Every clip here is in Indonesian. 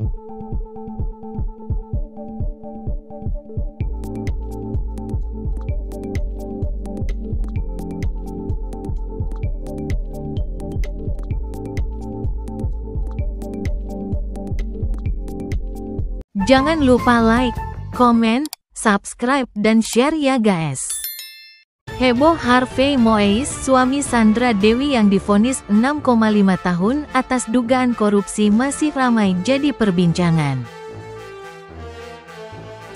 Jangan lupa like, komen, subscribe, dan share ya guys. Heboh Harvey Moise, suami Sandra Dewi yang divonis 6,5 tahun atas dugaan korupsi masih ramai jadi perbincangan.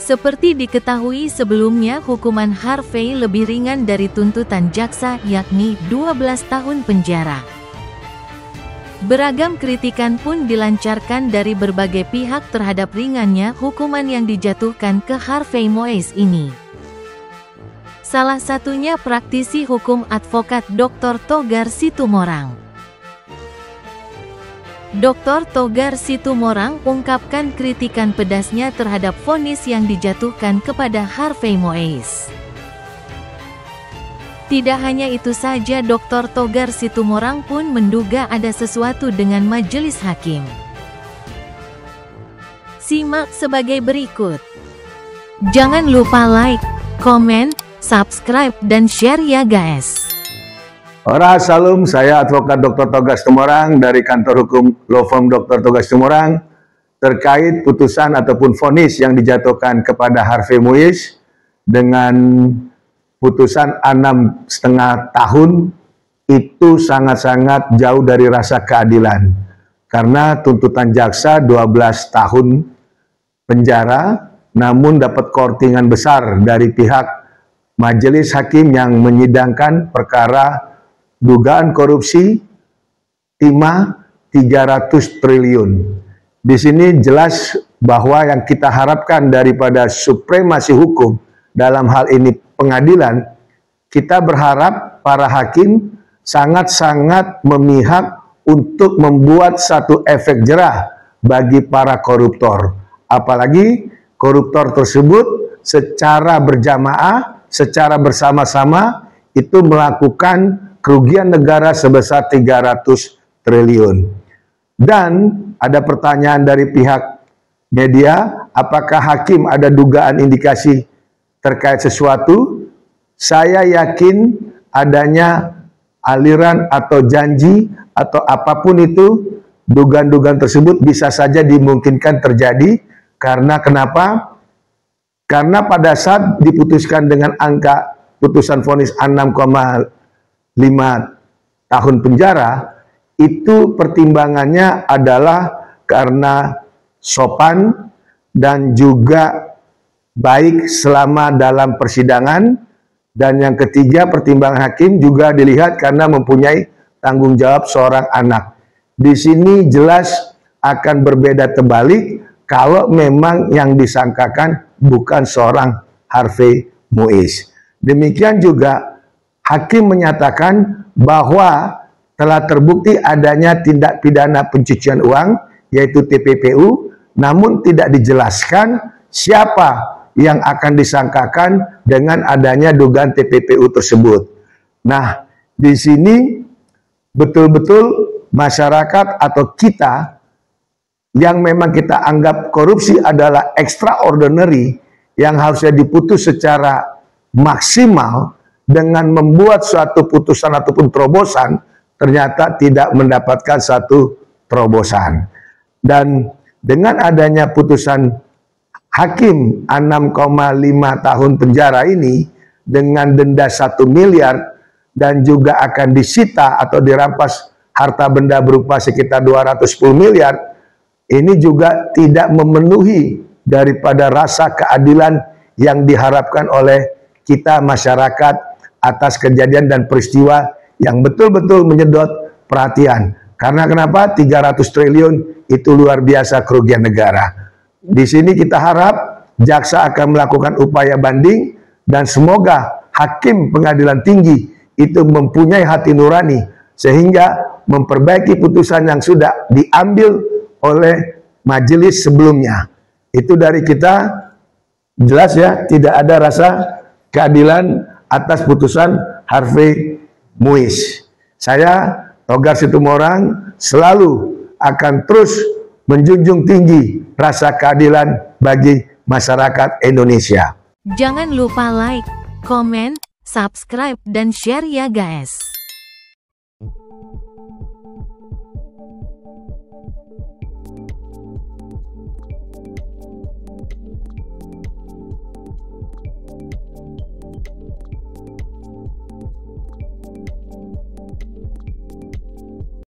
Seperti diketahui sebelumnya, hukuman Harvey lebih ringan dari tuntutan jaksa, yakni 12 tahun penjara. Beragam kritikan pun dilancarkan dari berbagai pihak terhadap ringannya hukuman yang dijatuhkan ke Harvey Moise ini. Salah satunya praktisi hukum advokat Dr. Togar Situmorang. Dr. Togar Situmorang ungkapkan kritikan pedasnya terhadap vonis yang dijatuhkan kepada Harvey Moise. Tidak hanya itu saja, Dr. Togar Situmorang pun menduga ada sesuatu dengan majelis hakim. Simak sebagai berikut. Jangan lupa like, komen, subscribe, dan share ya guys. Ora salam, saya advokat Dr. Togar Situmorang dari kantor hukum Law Firm Dr. Togar Situmorang terkait putusan ataupun vonis yang dijatuhkan kepada Harvey Moise dengan putusan 6,5 tahun. Itu sangat-sangat jauh dari rasa keadilan, karena tuntutan jaksa 12 tahun penjara, namun dapat kortingan besar dari pihak majelis hakim yang menyidangkan perkara dugaan korupsi timah 300 triliun. Di sini jelas bahwa yang kita harapkan daripada supremasi hukum, dalam hal ini pengadilan, kita berharap para hakim sangat-sangat memihak untuk membuat satu efek jerah bagi para koruptor. Apalagi koruptor tersebut secara berjamaah, secara bersama-sama itu melakukan kerugian negara sebesar 300 triliun. Dan ada pertanyaan dari pihak media, apakah hakim ada dugaan indikasi terkait sesuatu? Saya yakin adanya aliran atau janji atau apapun itu, dugaan-dugaan tersebut bisa saja dimungkinkan terjadi. Karena kenapa? Karena pada saat diputuskan dengan angka putusan vonis 6,5 tahun penjara, itu pertimbangannya adalah karena sopan dan juga baik selama dalam persidangan, dan yang ketiga pertimbangan hakim juga dilihat karena mempunyai tanggung jawab seorang anak. Di sini jelas akan berbeda terbalik kalau memang yang disangkakan bukan seorang Harvey Moise. Demikian juga hakim menyatakan bahwa telah terbukti adanya tindak pidana pencucian uang, yaitu TPPU, namun tidak dijelaskan siapa yang akan disangkakan dengan adanya dugaan TPPU tersebut. Nah, di sini betul-betul masyarakat atau kita yang memang kita anggap korupsi adalah extraordinary, yang harusnya diputus secara maksimal, dengan membuat suatu putusan ataupun terobosan, ternyata tidak mendapatkan satu terobosan. Dan dengan adanya putusan hakim 6,5 tahun penjara ini dengan denda 1 miliar dan juga akan disita atau dirampas harta benda berupa sekitar 210 miliar, ini juga tidak memenuhi daripada rasa keadilan yang diharapkan oleh kita masyarakat atas kejadian dan peristiwa yang betul-betul menyedot perhatian. Karena kenapa? 300 triliun itu luar biasa kerugian negara. Di sini kita harap jaksa akan melakukan upaya banding, dan semoga hakim pengadilan tinggi itu mempunyai hati nurani sehingga memperbaiki putusan yang sudah diambil oleh majelis sebelumnya. Itu dari kita, jelas ya, tidak ada rasa keadilan atas putusan Harvey Moise. Saya, Togar Situmorang, selalu akan terus menjunjung tinggi rasa keadilan bagi masyarakat Indonesia. Jangan lupa like, komen, subscribe, dan share ya guys.